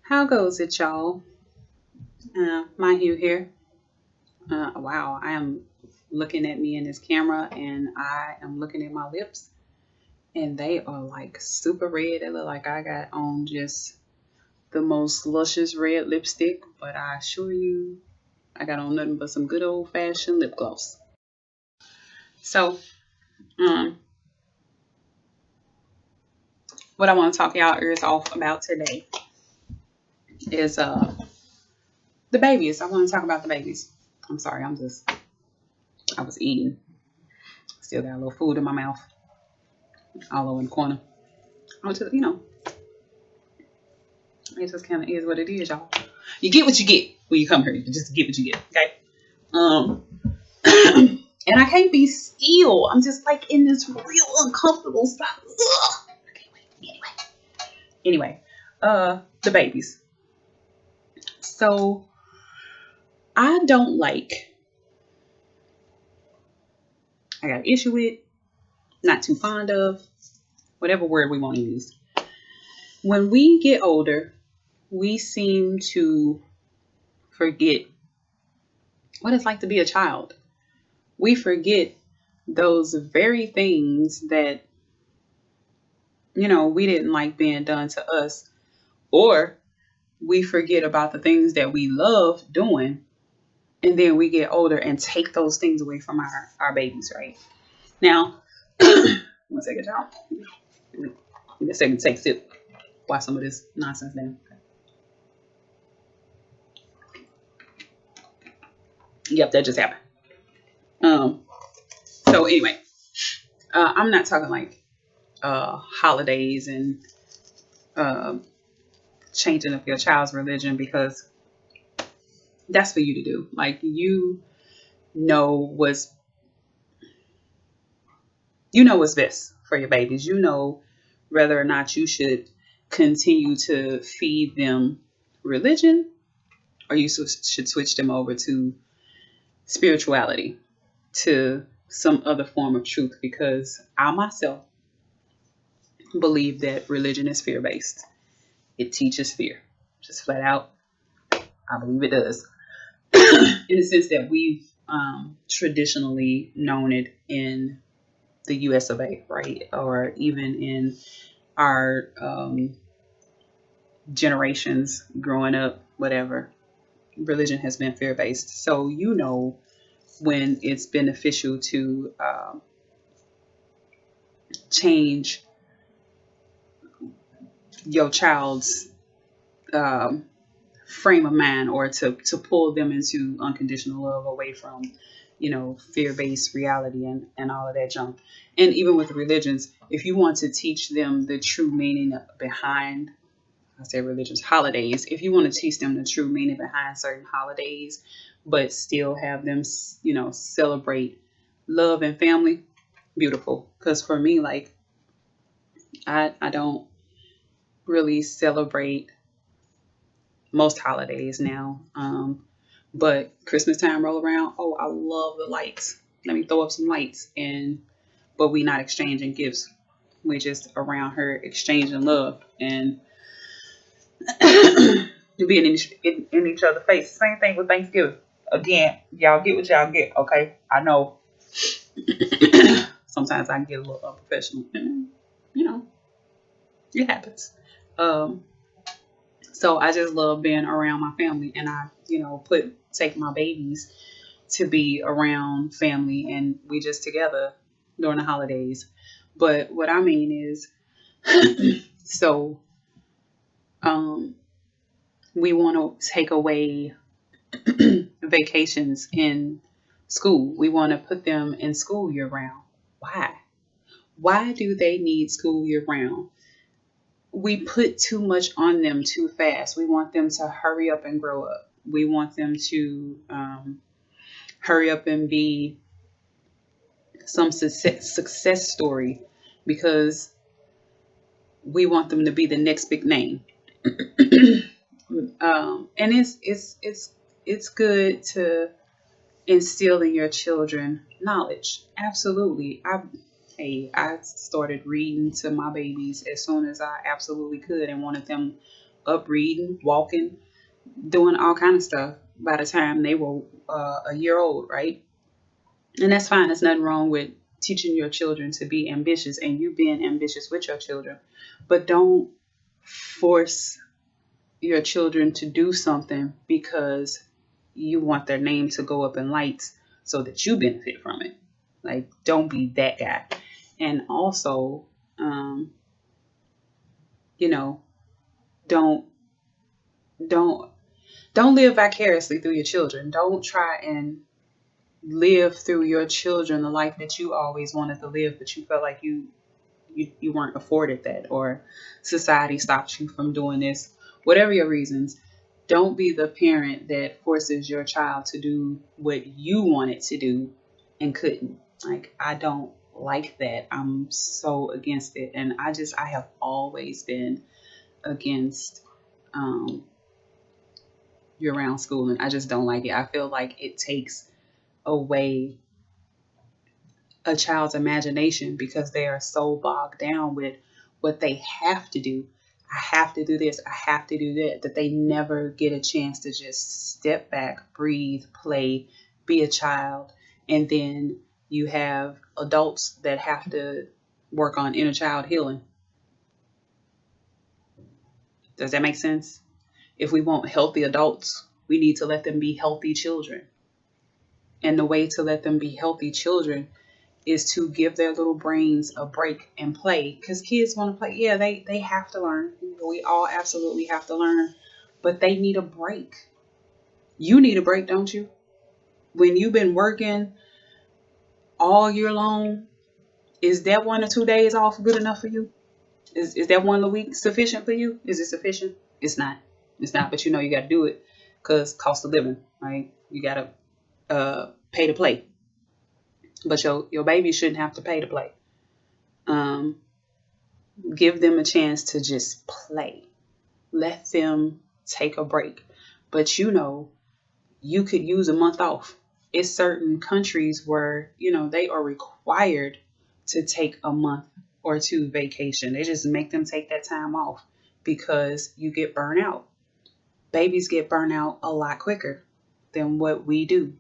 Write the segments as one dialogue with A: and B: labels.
A: How goes it, y'all? My Hugh here. Wow, I am looking at me in this camera and I am looking at my lips and they are like super red. They look like I got on just the most luscious red lipstick, but I assure you, I got on nothing but some good old fashioned lip gloss. So, um, what I want to talk y'all ears off about today is the babies. I want to talk about the babies. I'm sorry, I was eating. Still got a little food in my mouth, all over in the corner. I just, it just kind of is what it is, y'all. You get what you get when you come here. You just get what you get, okay? Um, and I can't be still. I'm just like in this real uncomfortable spot. Ugh. Okay, wait. Anyway, the babies. So I don't like. I got an issue with. Not too fond of. Whatever word we want to use. When we get older, we seem to forget what it's like to be a child. We forget those very things that, we didn't like being done to us, or we forget about the things that we love doing, and then we get older and take those things away from our babies, right? Now, one second, y'all. Give me a second to take a sip. Watch some of this nonsense down. Yep, that just happened. So anyway, I'm not talking like holidays and uh, changing up your child's religion, because that's for you to do. Like, know what's what's best for your babies. You know whether or not you should continue to feed them religion, or you should switch them over to spirituality, to some other form of truth, because I myself believe that religion is fear based. It teaches fear, just flat out. I believe it does. In the sense that we've traditionally known it in the US of A, right? Or even in our generations growing up, whatever. Religion has been fear based. So, when it's beneficial to change your child's frame of mind, or to pull them into unconditional love away from fear-based reality and all of that junk. And even with religions, if you want to teach them the true meaning behind, I say religions, holidays, if you want to teach them the true meaning behind certain holidays, but still have them celebrate love and family, beautiful. Because for me, like, I don't really celebrate most holidays now. But Christmas time roll around. Oh, I love the lights. Let me throw up some lights. But we not exchanging gifts. We just around her exchanging love and being in each other's face. Same thing with Thanksgiving. Again, y'all get what y'all get. Okay, I know. Sometimes I can get a little unprofessional. You know, it happens. Um, So I just love being around my family, and I, take my babies to be around family, and we just together during the holidays. But what I mean is, so um, we want to take away vacations in school. We want to put them in school year round. Why? Why do they need school year round? We put too much on them too fast. We want them to hurry up and grow up. We want them to hurry up and be some success story, because we want them to be the next big name. And it's good to instill in your children knowledge. Absolutely. I started reading to my babies as soon as I absolutely could, and wanted them up reading, walking, doing all kind of stuff by the time they were a year old, right? And that's fine. There's nothing wrong with teaching your children to be ambitious and you being ambitious with your children. But don't force your children to do something because you want their name to go up in lights so that you benefit from it. Like, don't be that guy. And also, you know, don't don't don't live vicariously through your children. Don't try and live through your children the life that you always wanted to live, but you felt like you weren't afforded that, or society stopped you from doing this. Whatever your reasons, don't be the parent that forces your child to do what you wanted to do and couldn't. Like, I don't like that. I'm so against it. And I have always been against year-round schooling. I just don't like it. I feel like it takes away a child's imagination because they are so bogged down with what they have to do. I have to do this, I have to do that, that they never get a chance to just step back, breathe, play, be a child. And then you have adults that have to work on inner child healing. Does that make sense? If we want healthy adults, we need to let them be healthy children. And the way to let them be healthy children is to give their little brains a break and play. Because kids want to play. Yeah, they have to learn. We all absolutely have to learn. But they need a break. You need a break, don't you? When you've been working all year long, is that 1 or 2 days off good enough for you? Is that one a week sufficient for you? Is it sufficient? It's not. It's not. But you know you got to do it because cost of living, right? You got to pay to play. But your baby shouldn't have to pay to play. Give them a chance to just play. Let them take a break. But you could use a month off. It's certain countries where, they are required to take a month or 2 vacation. They just make them take that time off because you get burnt out. Babies get burnt out a lot quicker than what we do.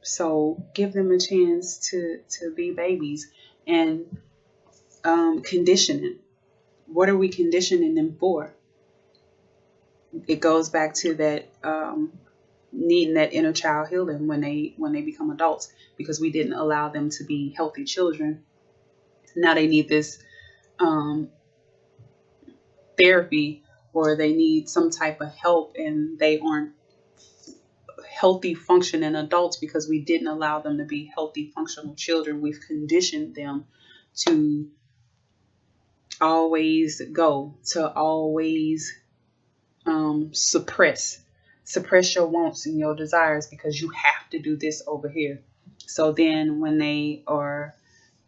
A: So give them a chance to be babies and conditioning. What are we conditioning them for? It goes back to that needing that inner child healing when they become adults, because we didn't allow them to be healthy children. Now they need this therapy, or they need some type of help, and they aren't healthy functioning adults because we didn't allow them to be healthy functional children. We've conditioned them to always suppress your wants and your desires because you have to do this over here. So then when they are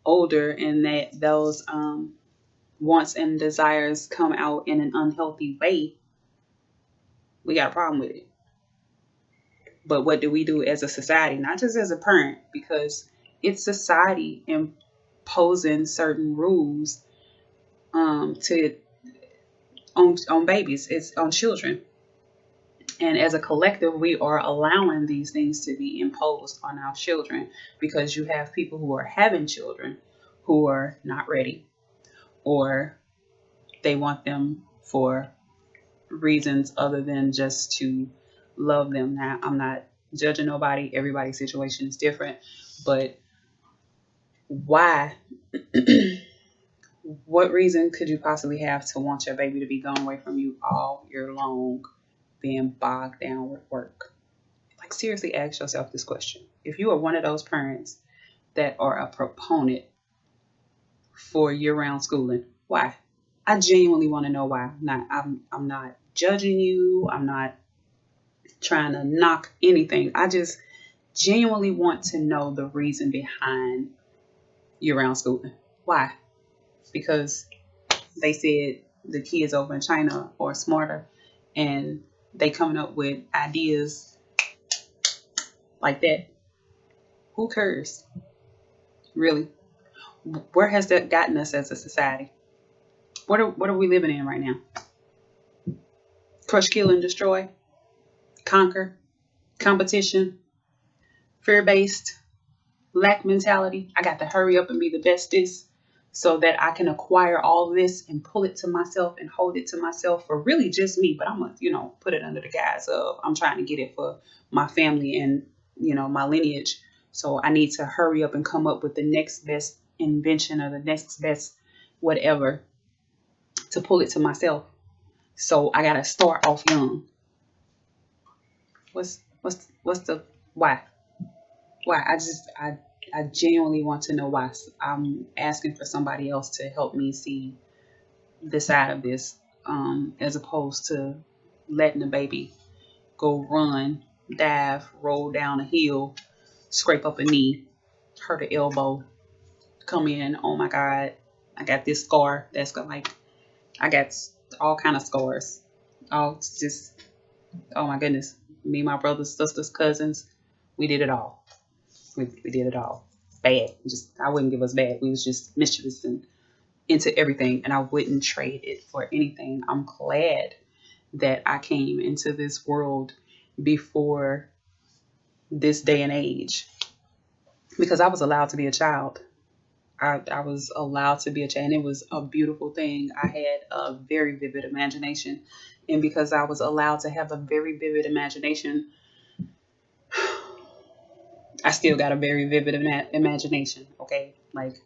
A: older and that those wants and desires come out in an unhealthy way, we got a problem with it. But what do we do as a society, not just as a parent, because it's society imposing certain rules on babies, it's on children. And as a collective, we are allowing these things to be imposed on our children because you have people who are having children who are not ready, or they want them for reasons other than just to love them. Now, I'm not judging nobody. Everybody's situation is different. But why? What reason could you possibly have to want your baby to be gone away from you all year long, being bogged down with work? Like, seriously, ask yourself this question. If you are one of those parents that are a proponent for year-round schooling, why? I genuinely want to know why. I'm not judging you. I'm not trying to knock anything. I just genuinely want to know the reason behind year-round schooling. Why? Because they said the kids over in China are smarter and they coming up with ideas like that. Who cares? Really? Where has that gotten us as a society? What are we living in right now? Crush, kill, and destroy. Conquer. Competition. Fear-based. Lack mentality. I got to hurry up and be the bestest so that I can acquire all this and pull it to myself and hold it to myself for really just me. But I'm going to, put it under the guise of I'm trying to get it for my family and, my lineage. So I need to hurry up and come up with the next best invention or the next best whatever to pull it to myself. So I got to start off young. What's the why? Why? I genuinely want to know why. I'm asking for somebody else to help me see the side of this, as opposed to letting the baby go run, dive, roll down a hill, scrape up a knee, hurt an elbow, come in. Oh my God, I got this scar. That's got I got all kind of scars. Oh, it's just, oh my goodness. Me, my brothers, sisters, cousins, we did it all. We did it all. Bad. I wouldn't give us bad. We was just mischievous and into everything, and I wouldn't trade it for anything. I'm glad that I came into this world before this day and age, because I was allowed to be a child. I was allowed to be a child, and it was a beautiful thing. I had a very vivid imagination, and because I was allowed to have a very vivid imagination, I still got a very vivid imagination. Okay, like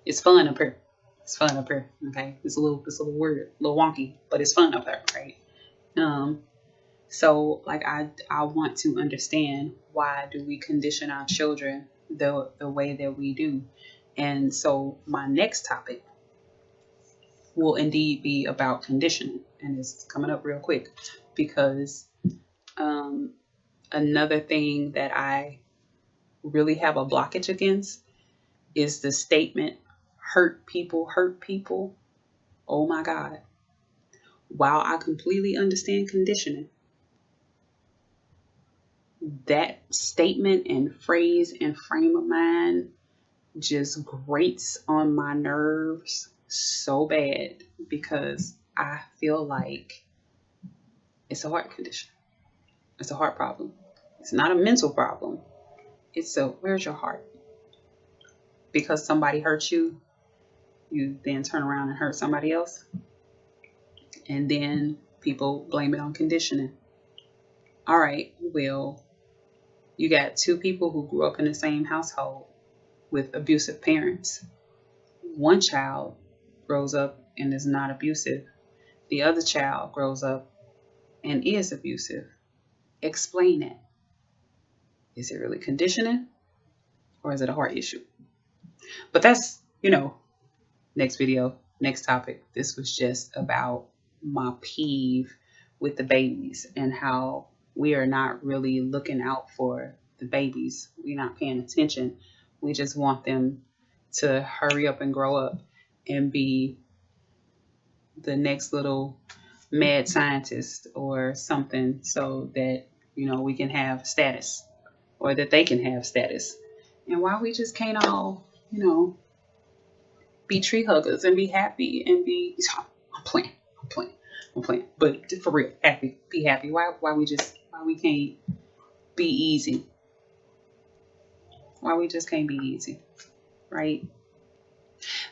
A: it's fun up here. It's fun up here. Okay, it's a little weird, a little wonky, but it's fun up there, right? So like I want to understand, why do we condition our children the way that we do? And so my next topic will indeed be about conditioning, and it's coming up real quick because another thing that I really have a blockage against is the statement, hurt people hurt people. Oh my God. While I completely understand conditioning, that statement and phrase and frame of mind just grates on my nerves so bad, because I feel like it's a heart condition. It's a heart problem. It's not a mental problem. Where's your heart? Because somebody hurt you, you then turn around and hurt somebody else. And then people blame it on conditioning. All right, well, you got two people who grew up in the same household with abusive parents. One child grows up and is not abusive. The other child grows up and is abusive. Explain it. Is it really conditioning, or is it a heart issue? But that's, next video, next topic. This was just about my peeve with the babies and how we are not really looking out for the babies. We're not paying attention. We just want them to hurry up and grow up and be the next little mad scientist or something, so that, we can have status, or that they can have status. And why we just can't all, be tree huggers and be happy and be, I'm playing. But for real, be happy. Why we can't be easy? Why we just can't be easy, right?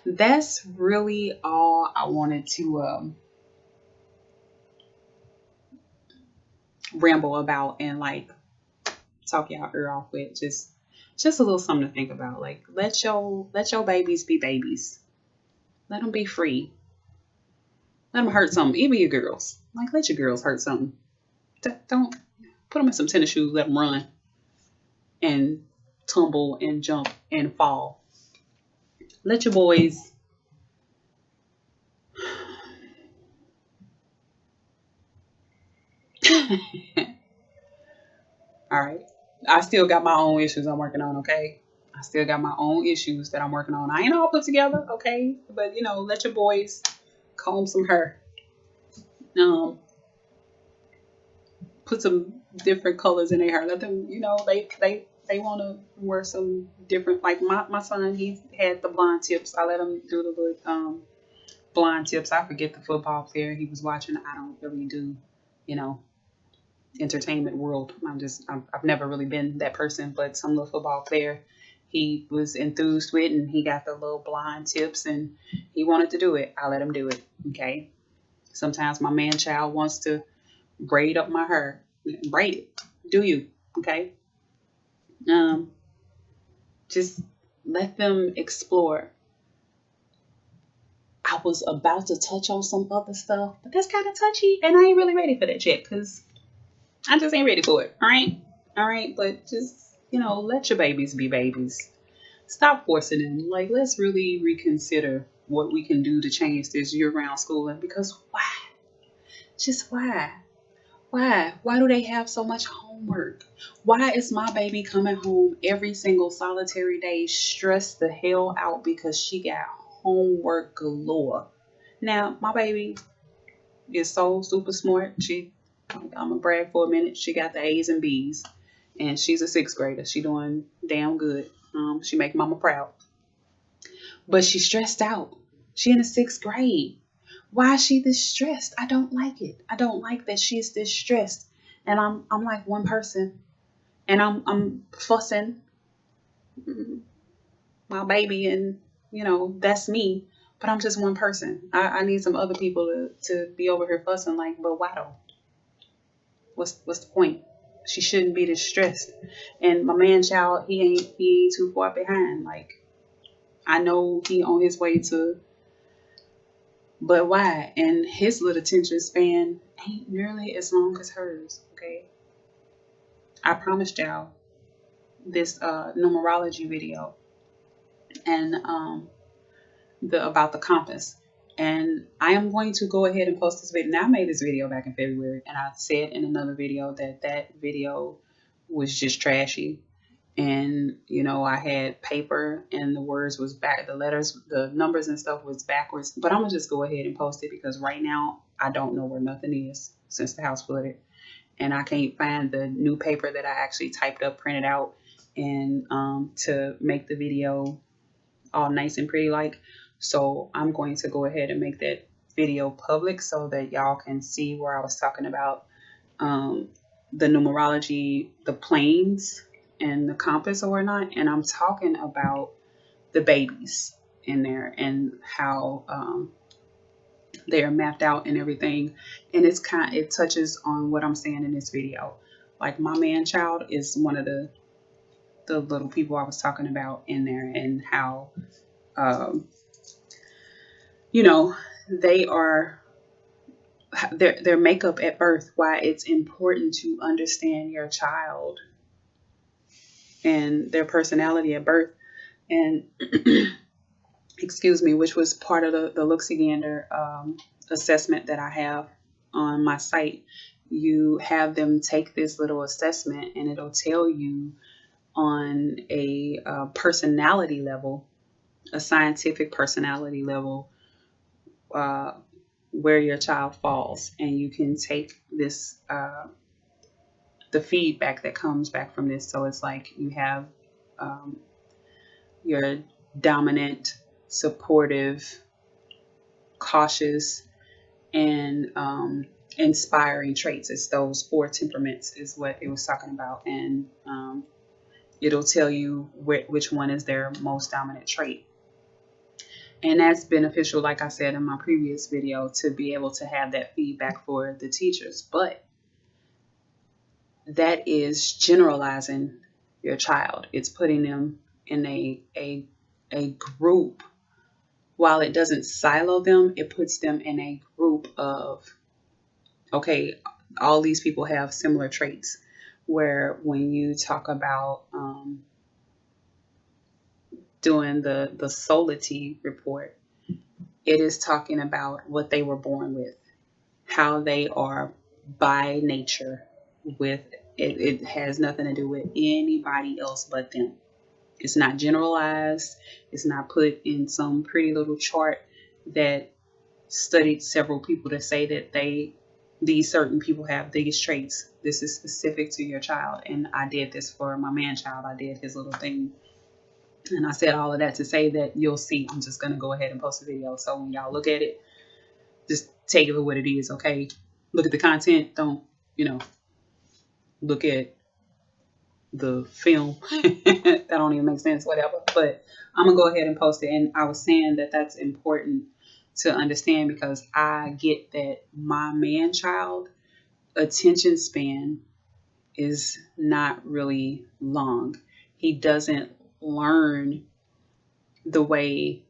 A: That's really all I wanted to ramble about and talk y'all ear off with. Just a little something to think about. Like, let your babies be babies. Let them be free. Let them hurt something. Even your girls. Let your girls hurt something. Don't put them in some tennis shoes. Let them run and tumble and jump and fall. Let your boys all right. I still got my own issues I'm working on, okay? I still got my own issues that I'm working on. I ain't all put together, okay? But, let your boys comb some hair. Put some different colors in their hair. Let them, they want to wear some different, like my son, he had the blonde tips. I let him do the blind tips. I forget the football player he was watching. I don't really do, you know, entertainment world. I've never really been that person, but some little football player he was enthused with, and he got the little blind tips, and he wanted to do it. I let him do it. Okay. Sometimes my man child wants to braid up my hair. Braid it. Do you? Okay. Just let them explore. I was about to touch on some other stuff, but that's kind of touchy, and I ain't really ready for that yet, because I just ain't ready for it. All right. All right. But just, let your babies be babies. Stop forcing them. Like, let's really reconsider what we can do to change this year-round schooling, because why? Just why? Why? Why do they have so much homework? Why is my baby coming home every single solitary day stressed the hell out because she got homework galore? Now, my baby is so super smart. I'm gonna brag for a minute. She got the A's and B's, and she's a sixth grader. She doing damn good. She make mama proud. But she's stressed out. She in the sixth grade. Why is she this stressed? I don't like it. I don't like that she's this stressed. And I'm like one person, and I'm fussing my baby, and that's me. But I'm just one person. I need some other people to be over here fussing. Like, but why though? What's the point? She shouldn't be this stressed. And my man child, he ain't too far behind. Like, I know he on his way to. But why? And his little attention span ain't nearly as long as hers, okay? I promised y'all this numerology video and about the compass. And I am going to go ahead and post this video. Now, I made this video back in February, and I said in another video that video was just trashy. And, I had paper and the words was back, the letters, the numbers and stuff was backwards. But I'm going to just go ahead and post it, because right now I don't know where nothing is since the house flooded. And I can't find the new paper that I actually typed up, printed out, and to make the video all nice and pretty like. So I'm going to go ahead and make that video public so that y'all can see where I was talking about the numerology, the planes, and the compass or whatnot. And I'm talking about the babies in there and how they're mapped out and everything. And it touches on what I'm saying in this video. Like, my man child is one of the little people I was talking about in there, and how they are their makeup at birth, why it's important to understand your child and their personality at birth. And excuse me, which was part of the Looksy Gander assessment that I have on my site. You have them take this little assessment, and it'll tell you on a personality level, a scientific personality level, where your child falls. And you can take this the feedback that comes back from this. So it's like you have your dominant, supportive, cautious, and inspiring traits. It's those 4 temperaments is what it was talking about. And it'll tell you which one is their most dominant trait. And that's beneficial, like I said in my previous video, to be able to have that feedback for the teachers. But that is generalizing your child. It's putting them in a group. While it doesn't silo them, it puts them in a group of, okay, all these people have similar traits. Where when you talk about doing the Solidity report, it is talking about what they were born with, how they are by nature. With it has nothing to do with anybody else but them. It's not generalized. It's not put in some pretty little chart that studied several people to say that these certain people have these traits. This is specific to your child. And I did this for my man child. I did his little thing. And I said all of that to say that you'll see. I'm just going to go ahead and post a video. So when y'all look at it, just take it for what it is, okay? Look at the content. Don't, look at the film. That don't even make sense, whatever. But I'm going to go ahead and post it. And I was saying that that's important to understand because I get that my man child attention span is not really long. He doesn't learn the way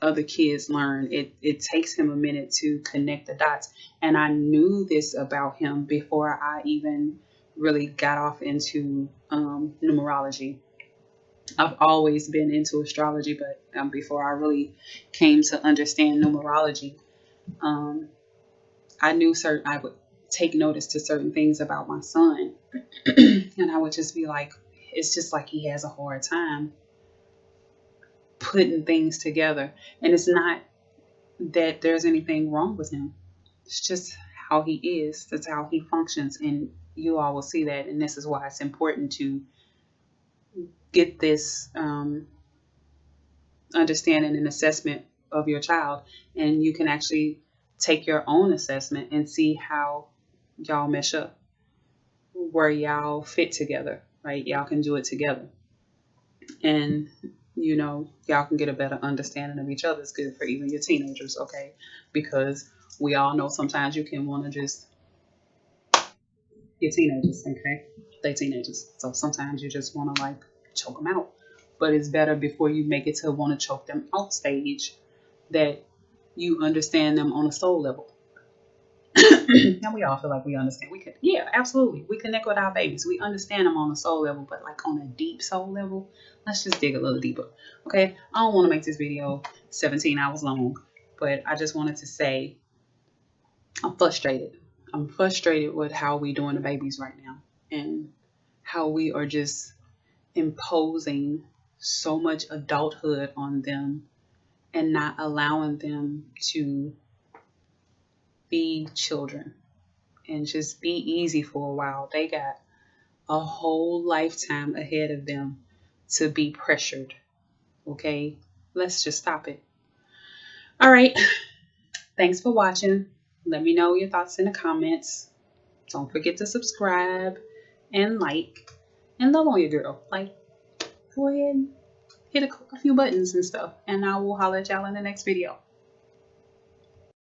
A: other kids learn. It takes him a minute to connect the dots. And I knew this about him before I even really got off into numerology. I've always been into astrology, but before I really came to understand numerology, I would take notice to certain things about my son. And I would just be like, it's just like he has a hard time putting things together. And it's not that there's anything wrong with him. It's just how he is. That's how he functions. And you all will see that. And this is why it's important to get this understanding and assessment of your child. And you can actually take your own assessment and see how y'all mesh up, where y'all fit together, right? Y'all can do it together. And y'all can get a better understanding of each other. It's good for even your teenagers, okay? Because we all know sometimes you can want to just, your teenagers, okay? They teenagers. So sometimes you just want to like choke them out. But it's better before you make it to want to choke them out stage that you understand them on a soul level. Now we all feel like we understand. Yeah, absolutely. We connect with our babies. We understand them on a soul level, but like on a deep soul level, let's just dig a little deeper. Okay. I don't want to make this video 17 hours long, but I just wanted to say I'm frustrated. I'm frustrated with how we doing the babies right now and how we are just imposing so much adulthood on them and not allowing them to be children and just be easy for a while. They got a whole lifetime ahead of them to be pressured. Okay, let's just stop it. All right, thanks for watching. Let me know your thoughts in the comments. Don't forget to subscribe and like and love on your girl. Like, go ahead and hit a few buttons and stuff, and I will holler at y'all in the next video.